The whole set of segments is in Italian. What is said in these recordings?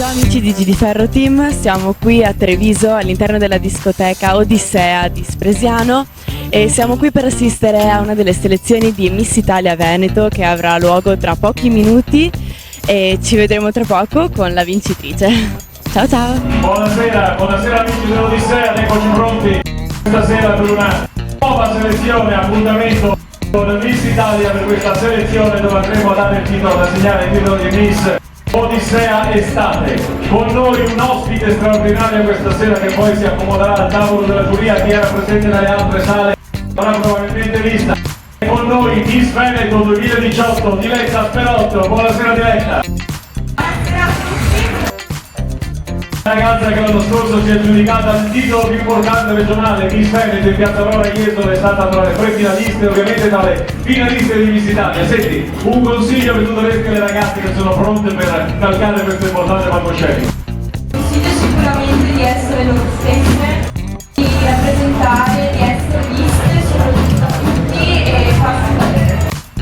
Ciao amici di GD Ferro Team, siamo qui a Treviso all'interno della discoteca Odissea di Spresiano e siamo qui per assistere a una delle selezioni di Miss Italia Veneto che avrà luogo tra pochi minuti e ci vedremo tra poco con la vincitrice. Ciao ciao! Buonasera amici dell'Odissea, eccoci pronti stasera per una nuova selezione, appuntamento con Miss Italia per questa selezione dove andremo a dare il titolo, ad assegnare il titolo di Miss Odissea Estate. Con noi un ospite straordinario questa sera che poi si accomoderà al tavolo della giuria, chi era presente nelle altre sale avrà probabilmente vista. E con noi Miss Veneto 2018, Diletta Sperotto. Buonasera Diletta. Ragazza che l'anno scorso si è aggiudicata il titolo più importante regionale Miss Veneto in Piazza Aurora Jesolo, è stata tra le pre-finaliste e ovviamente tra le finaliste di Miss Italia. Senti, un consiglio che tu daresti alle ragazze che sono pronte per calcare questo importante palcoscenico? Consiglio sicuramente di essere loro stesse, di rappresentare, di essere viste soprattutto da tutti e farsi valere.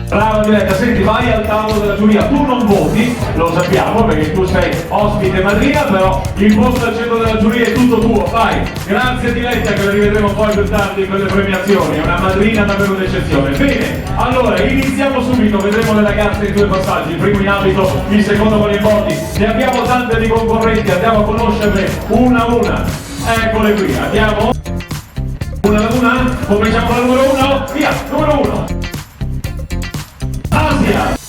Brava Diletta, senti, vai al tavolo della giuria, tu non voti, lo sappiamo perché tu sei ospite madrina, però il posto al centro della giuria è tutto tuo, vai! Grazie Diletta, che la rivedremo poi più tardi per le premiazioni, è una madrina davvero d'eccezione. Bene, allora iniziamo subito, vedremo le ragazze in due passaggi, il primo in abito, il secondo con i body. Ne abbiamo tante di concorrenti, andiamo a conoscerle una a una. Eccole qui, andiamo una ad una, cominciamo con la numero 1, via, numero 1. Asia.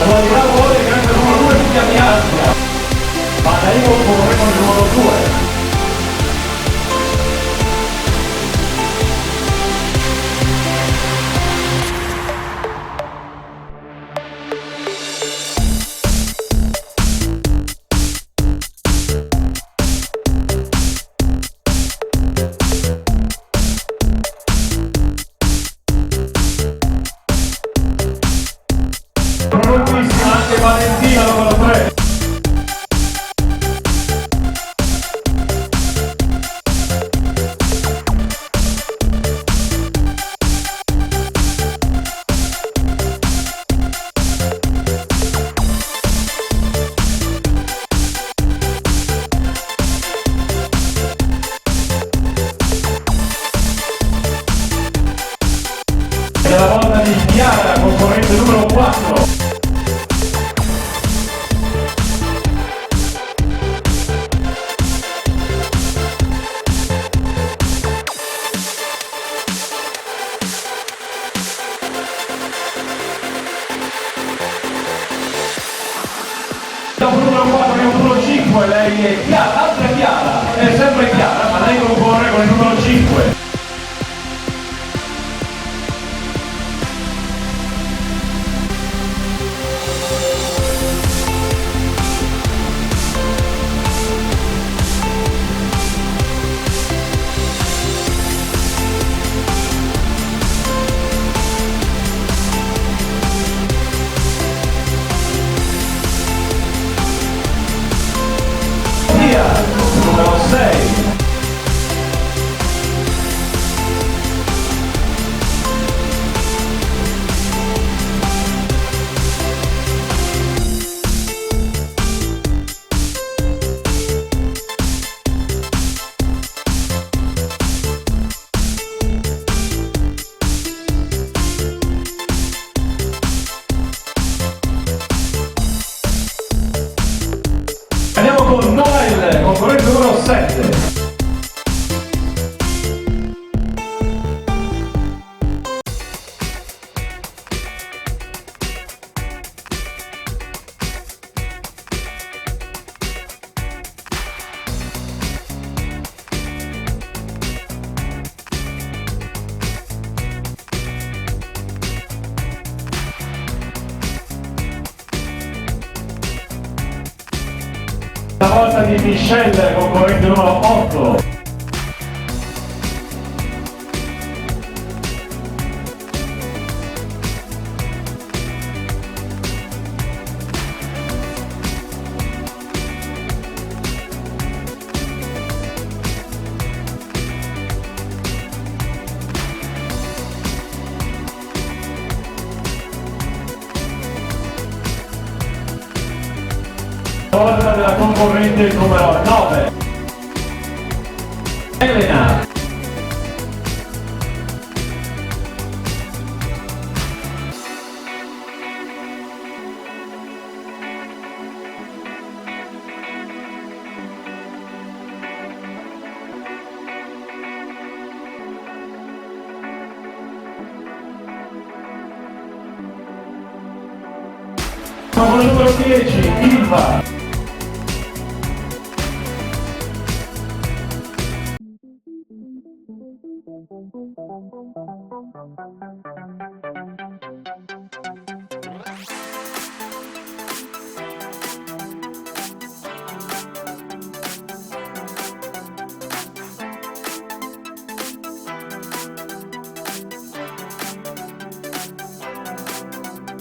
Qualità vuole che anche il numero 2 si chiami Asia, ma da io corremo il numero 2. Prontissima anche Valentina numero 3. È la volta di Chiara, concorrente numero 4. Dopo il numero 4 abbiamo il numero 5, lei è Chiara, altra Chiara, è sempre Chiara, ma lei concorre con il numero 5. Numero 6. Andiamo con Noel, concorrente numero 7. La volta di Michelle, concorrente numero 8. della concorrente il numero 9. Elena. Con il numero 10, Ilva.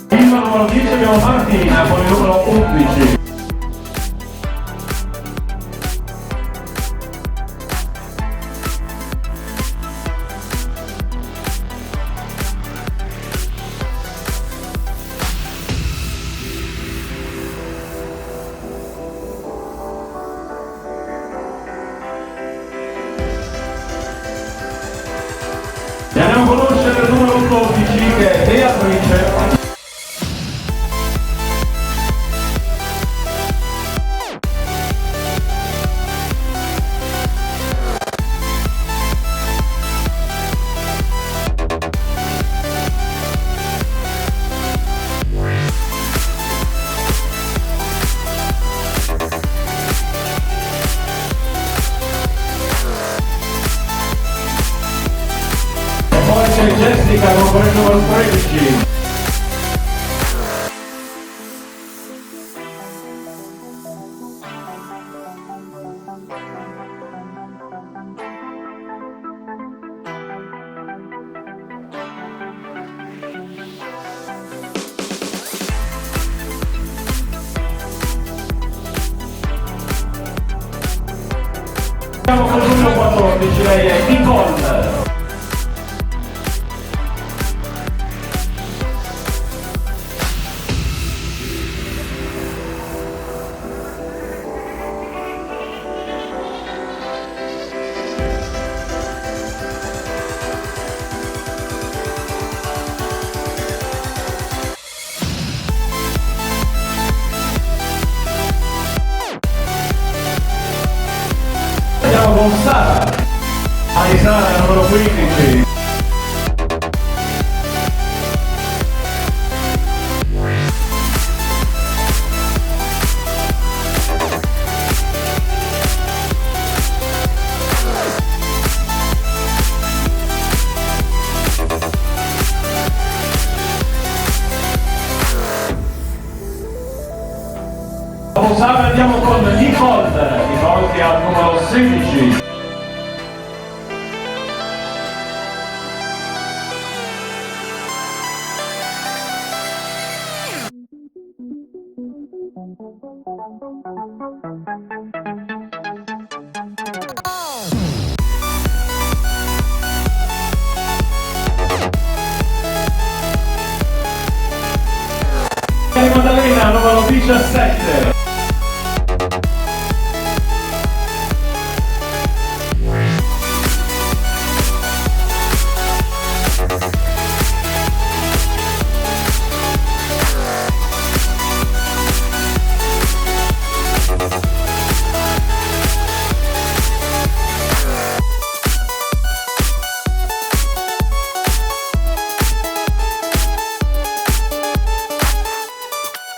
Ilva numero 10 abbiamo Martina con il numero 11. E andiamo a conoscere il numero 12 che è Beatrice. Poi c'è Jessica con il numero 13. Andiamo con il numero 14, lei è Nicole. Andiamo con Sara. Sara numero 15. Dopo Sara andiamo con Nicole che ha il numero 16. Maddalena numero 17.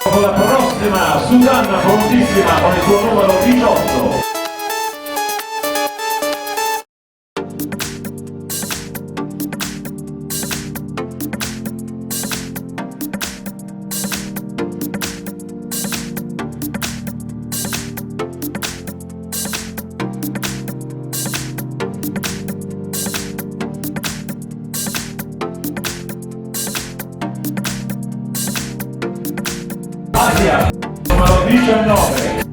Con la prossima Susanna prontissima con il suo numero 18. Asia, numero 19.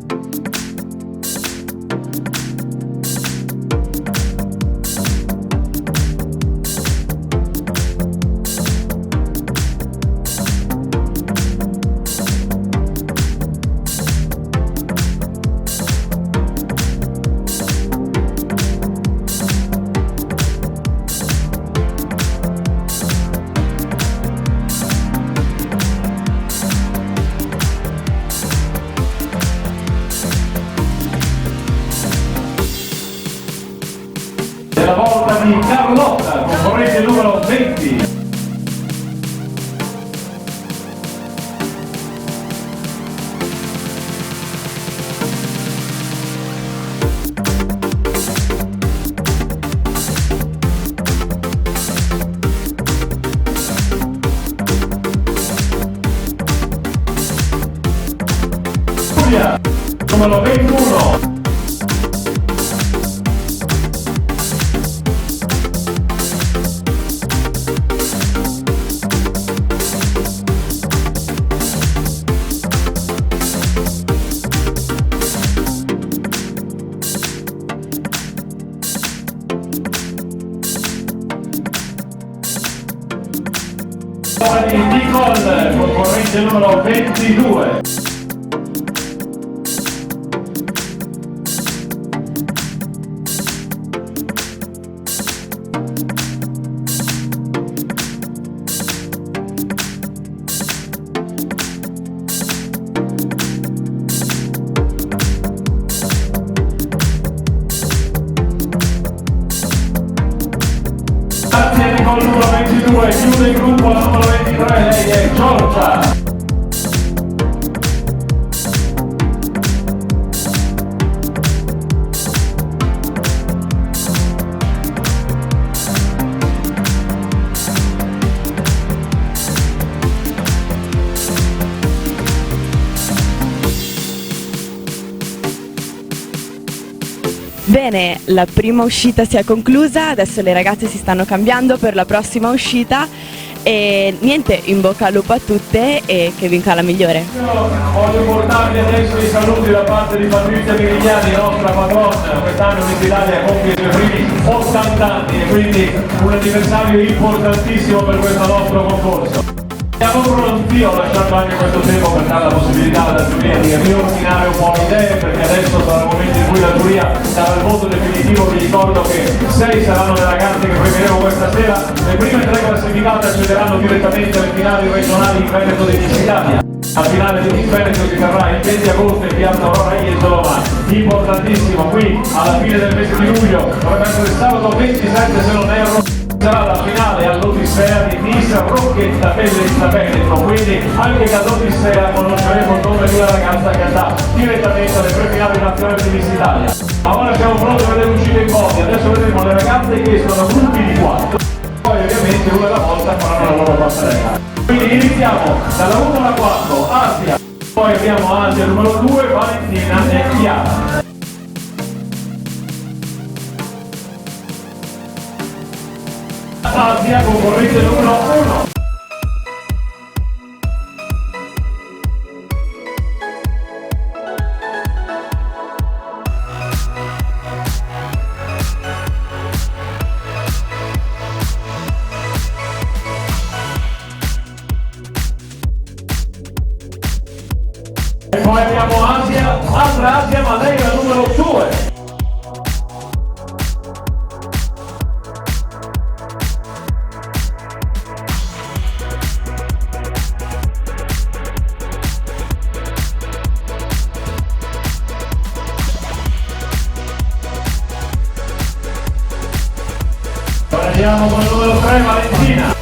20. Numero 21. Nicole, concorrente numero 22. Grazie Nicole numero 22, chiude il gruppo al numero 23, lei è Giorgia. Bene, la prima uscita si è conclusa, adesso le ragazze si stanno cambiando per la prossima uscita e niente, in bocca al lupo a tutte e che vinca la migliore. Voglio portarvi adesso i saluti da parte di Patrizia Mirigliani, nostra patrona. Quest'anno Miss Italia compie i suoi primi 80 anni e quindi un anniversario importantissimo per questo nostro concorso. Siamo pronti, ho lasciato anche questo tempo per dare la possibilità alla giuria di riordinare un po' le idee, perché adesso sarà il momento in cui la giuria darà il voto definitivo. Vi ricordo che 6 saranno le ragazze che premieremo questa sera, le prime 3 classificate accederanno direttamente alle finali regionali in Veneto di Miss Italia. La finale di Miss Veneto si terrà il 20 agosto in piazza Aurora Jesolo, ma importantissimo, qui alla fine del mese di luglio, dovrebbe essere il sabato 27 se non erro, sarà la finale all'Odissea di Miss Rocchetta Bellezza Veneto, quindi anche che all'Odissea conosceremo il nome di una ragazza che andrà direttamente alle prefinali nazionali di Miss Italia. Ma ora siamo pronti a vedere l'uscita in podio, adesso vedremo le ragazze che sono gruppi di 4, poi ovviamente una alla volta faranno la loro passerella. Quindi iniziamo dalla 1 alla 4, Asia, poi abbiamo Asia numero 2, Valentina e Chiara. Asia, concorrente numero 1. E poi abbiamo Asia, altra Asia, ma lei è la numero 2. Andiamo con il numero 3, Valentina.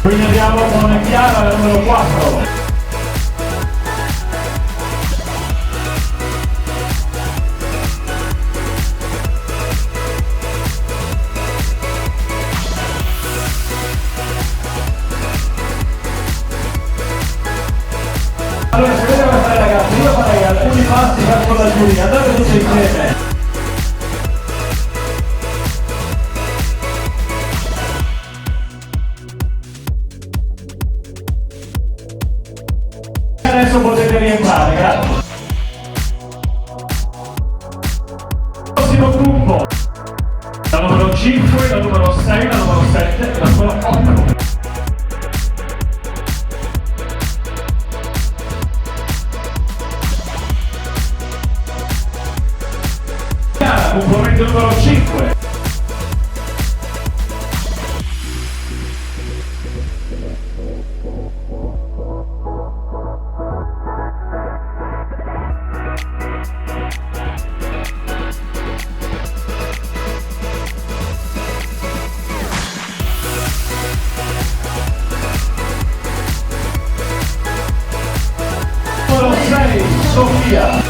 Quindi andiamo con Chiara, la numero 4. Allora, se vedete questa ragazzi, io farei alcuni passi verso la giuria, andate tutti insieme. Adesso potete rientrare, grazie. Prossimo gruppo, la numero 5, la numero 6, la numero 7 e la numero 8. Concorrente numero 5. Sofia.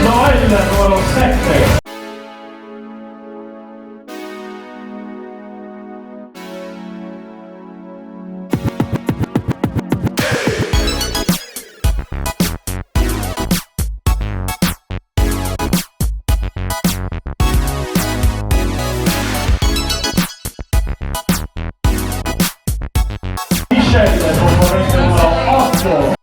Noel numero 7. Michelle, componente numero 8.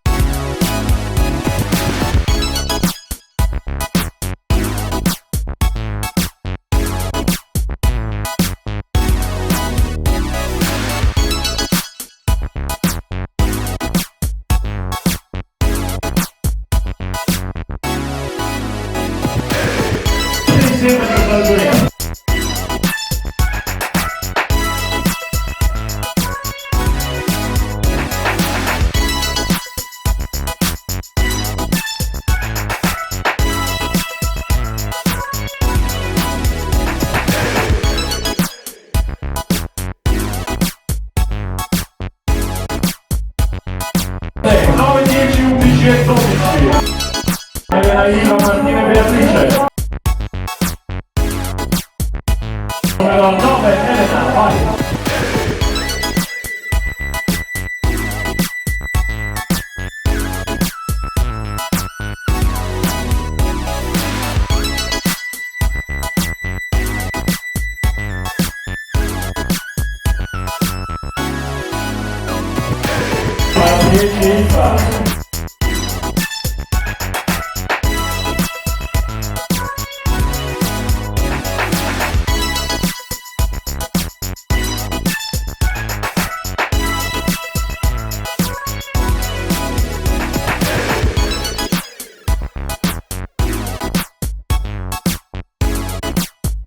Insieme alla giuria. Sì, 9, 10, 11 e 12. Elena Iva, Martina e Beatrice. Numero 9, Elena, vai. Numero 10, Iva.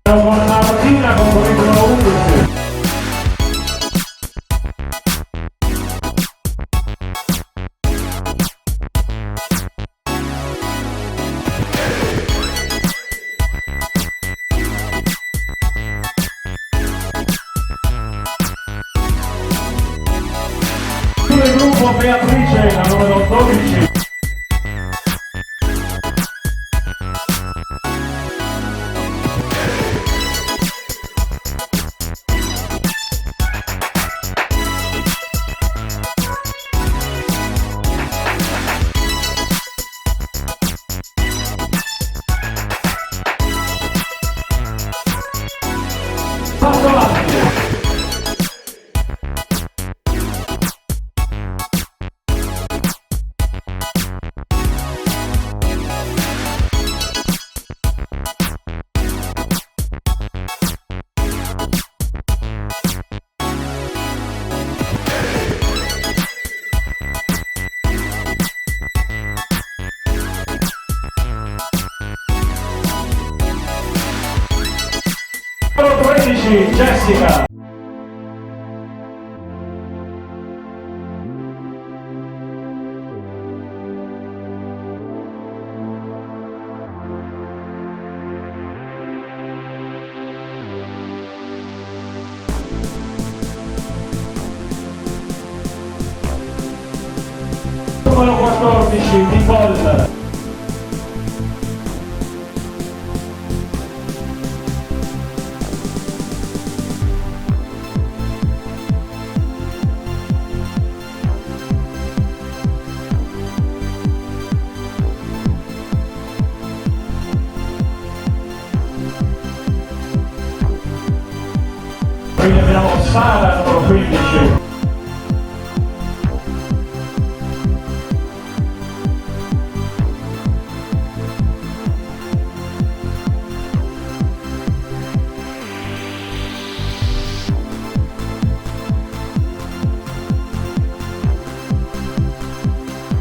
Con Martina, componente numero 11. Il gruppo Beatrice, la numero 12. Passo avanti. Numero 13, Jessica. Numero 14, Nicole. Quindi abbiamo Sara, numero 15.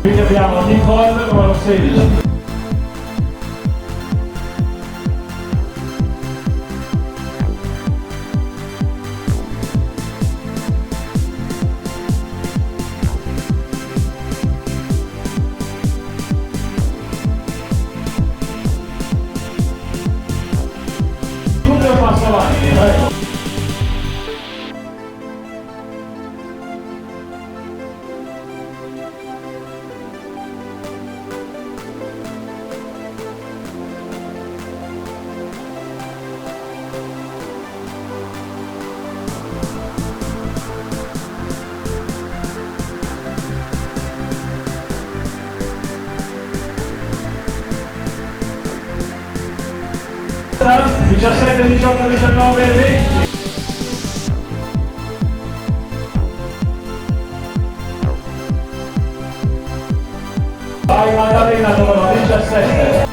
Quindi abbiamo Nicole, numero 16. 17, 18, 19 e 20. Vai Maddalena, numero 17.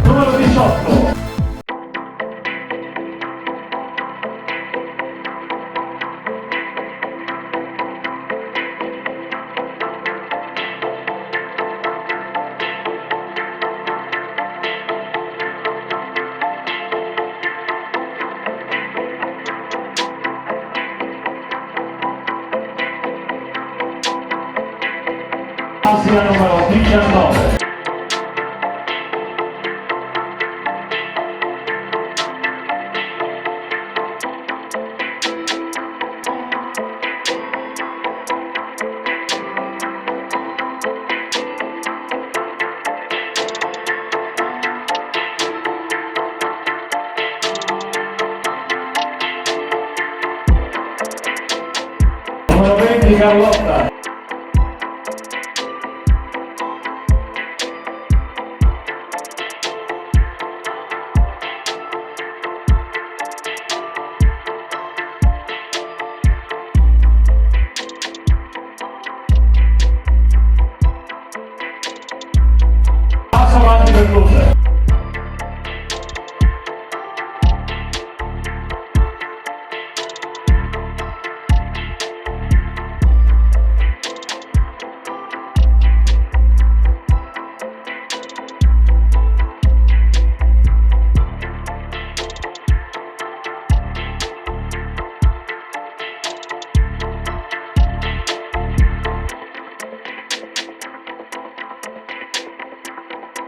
Numero 18. Asia numero 19. Numero 20 Carlotta. Passo avanti per tutte.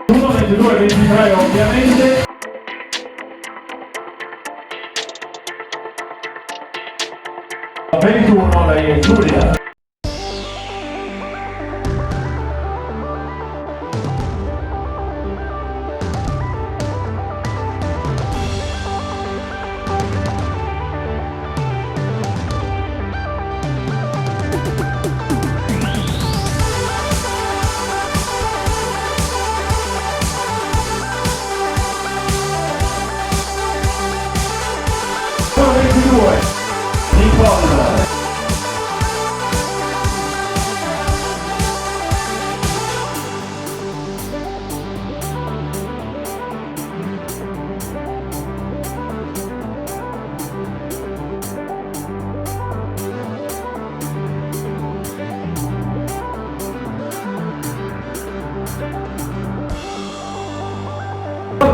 Uno, 22, 23 ovviamente. La 21 lei è Giulia. Numero 22 Nicole.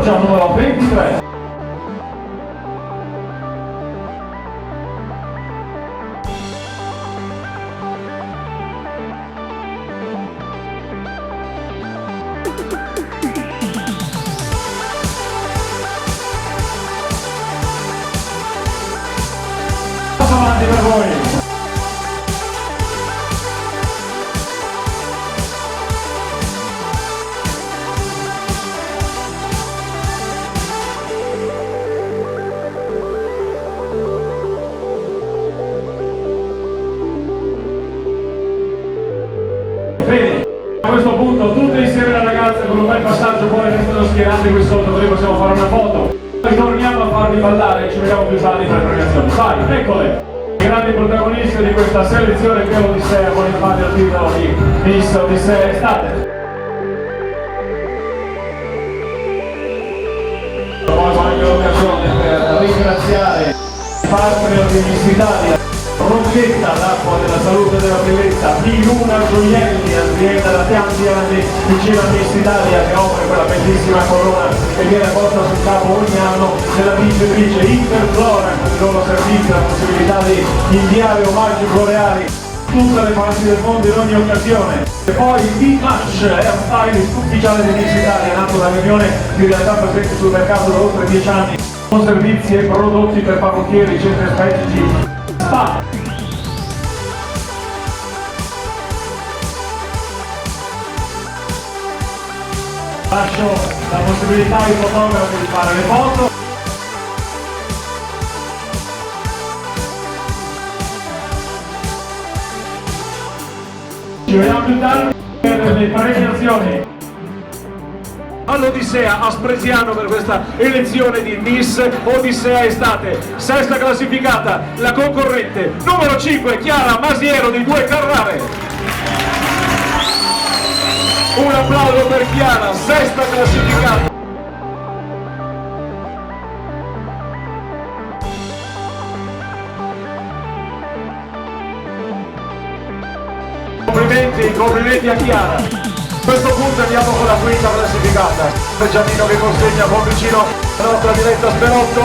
Già numero 23. Passo avanti per voi. Bene, a questo punto tutte insieme le ragazze con un bel passaggio poi restano schierate qui sotto, così possiamo fare una foto. Ritorniamo a farvi ballare e ci vediamo più tardi per le premiazioni. Vai, eccole! I grandi protagonisti di questa selezione che è l'Odissea con infatti il titolo di Miss Odissea Estate. Poi voglio l'occasione per ringraziare i partner di Miss Italia, Rocchetta, l'acqua della salute e della bellezza, di Luna Gioielli, azienda da tanti anni vicino a Miss Italia che offre quella bellissima corona che viene posta sul capo ogni anno della vincitrice Interflora, con il loro servizio, la possibilità di inviare omaggi floreali tutte le parti del mondo in ogni occasione. E poi D-Match è un stylist ufficiale di Miss Italia, nato da un'unione di realtà presente sul mercato da oltre 10 anni. servizi e prodotti per parrucchieri, centri estetici, spa. Lascio la possibilità ai fotografi di fare le foto. Ci vediamo più tardi per le premiazioni all'Odissea a Spresiano per questa elezione di Miss Odissea Estate. Sesta classificata, la concorrente numero 5, Chiara Masiero di 2 Carrare. Un applauso per Chiara, sesta classificata. Complimenti a Chiara. A questo punto andiamo con la quinta classificata. Giannino che consegna un po' vicino la nostra diretta Sperotto.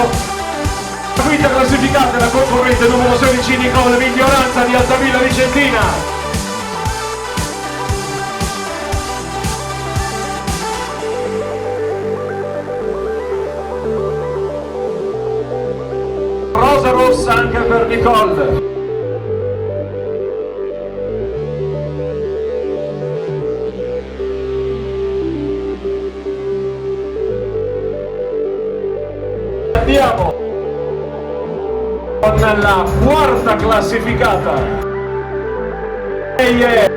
La quinta classificata è la concorrente numero 16 Nicole Miglioranza di Altavilla Vicentina. Rosa rossa anche per Nicole. Andiamo con la quarta classificata. Lei è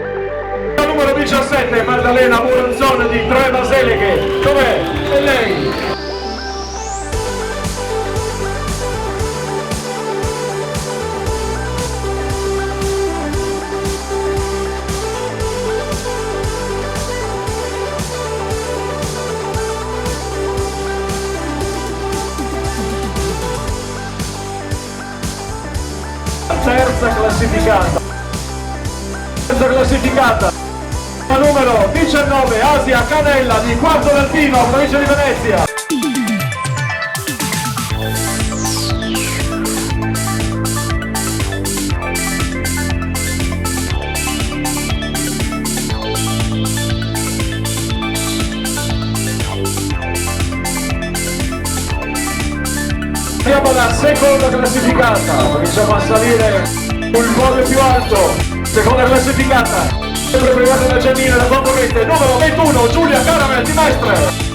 la numero 17 Maddalena Muranzone di 3 Baseleghe. Dov'è? È lei. Terza classificata, la numero 19 Asia Canella di Quarto d'Alpino, provincia di Venezia. Andiamo alla seconda classificata, cominciamo a salire sul podio più alto. Seconda classificata, sempre privata da Giannino, la concorrente numero 21 Giulia Caramel di Mestre.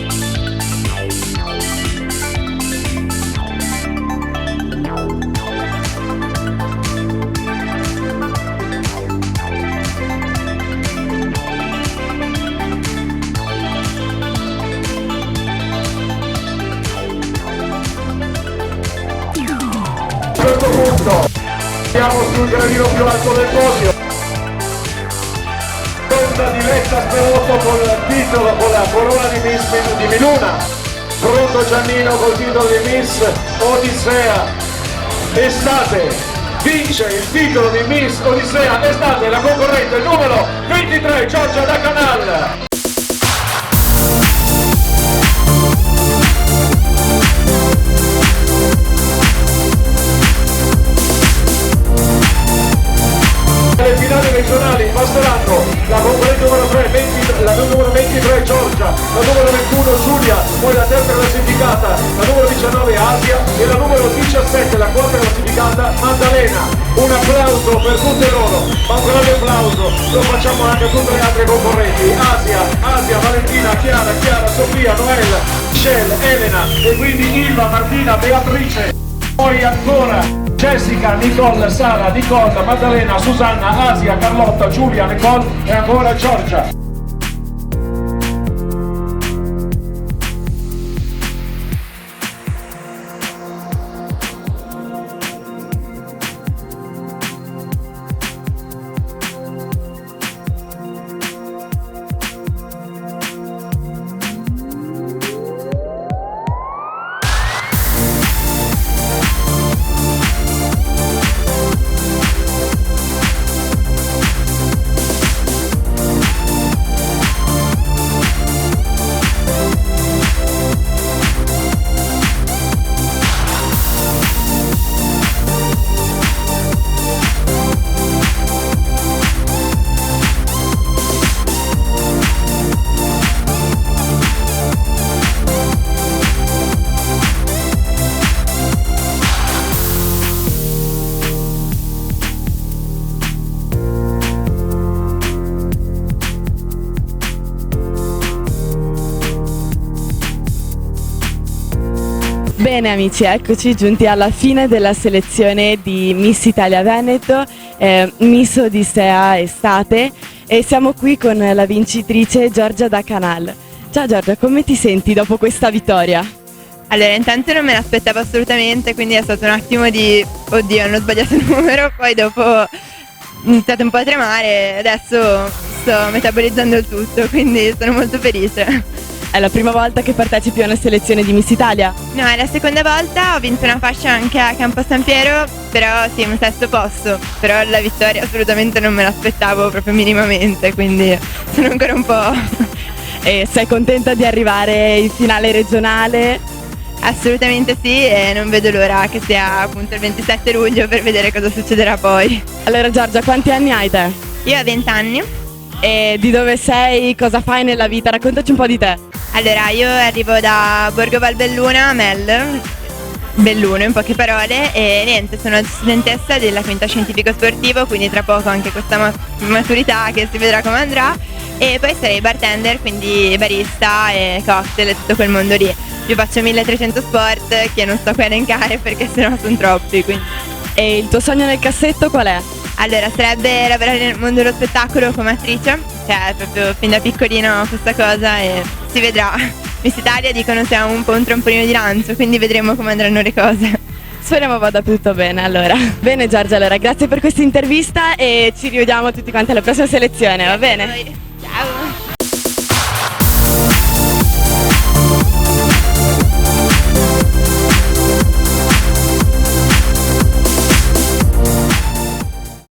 A questo punto siamo sul gradino più alto del podio. Seconda diretta Sperotto con il titolo, con la corona di Miss di Miluna. Pronto Giannino col titolo di Miss Odissea Estate. Vince il titolo di Miss Odissea Estate la concorrente numero 23 Giorgia da Canal. Le finali regionali passeranno la concorrente numero 3, la numero 23 Giorgia, la numero 21 Giulia, poi la terza classificata, la numero 19 Asia e la numero 17, la quarta classificata Maddalena. Un applauso per tutte loro, ma un grande applauso lo facciamo anche a tutte le altre concorrenti, Asia, Valentina, Chiara, Sofia, Noella, Michelle, Elena e quindi Ilva, Martina, Beatrice, poi ancora Jessica, Nicole, Sara, Nicole, Maddalena, Susanna, Asia, Carlotta, Giulia, Nicole e ancora Giorgia. Bene amici, eccoci giunti alla fine della selezione di Miss Italia Veneto, Miss Odissea Estate, e siamo qui con la vincitrice Giorgia da Canal. Ciao Giorgia, come ti senti dopo questa vittoria? Allora, intanto non me l'aspettavo assolutamente, quindi è stato un attimo di oddio, hanno sbagliato il numero, poi dopo ho iniziato un po' a tremare, adesso sto metabolizzando il tutto, quindi sono molto felice. È la prima volta che partecipi a una selezione di Miss Italia? No, è la seconda volta, ho vinto una fascia anche a Campo San Piero, però sì, un sesto posto, però la vittoria assolutamente non me l'aspettavo proprio minimamente, quindi sono ancora un po'... E sei contenta di arrivare in finale regionale? Assolutamente sì, e non vedo l'ora che sia appunto il 27 luglio per vedere cosa succederà poi. Allora Giorgia, quanti anni hai te? Io ho 20 anni. E di dove sei? Cosa fai nella vita? Raccontaci un po' di te. Allora, io arrivo da Borgo Valbelluna, Mel, Belluno in poche parole, e niente, sono studentessa della quinta scientifico sportivo, quindi tra poco anche questa maturità che si vedrà come andrà, e poi sarei bartender, quindi barista e cocktail e tutto quel mondo lì. Io faccio 1300 sport che non sto qui a elencare perché sennò sono troppi, quindi. E il tuo sogno nel cassetto qual è? Allora, sarebbe lavorare nel mondo dello spettacolo come attrice, cioè proprio fin da piccolino questa cosa, e si vedrà. Miss Italia dicono sia un po' un trampolino di lancio, quindi vedremo come andranno le cose. Speriamo vada tutto bene allora. Bene Giorgia, allora grazie per questa intervista e ci rivediamo tutti quanti alla prossima selezione, va bene? Ciao!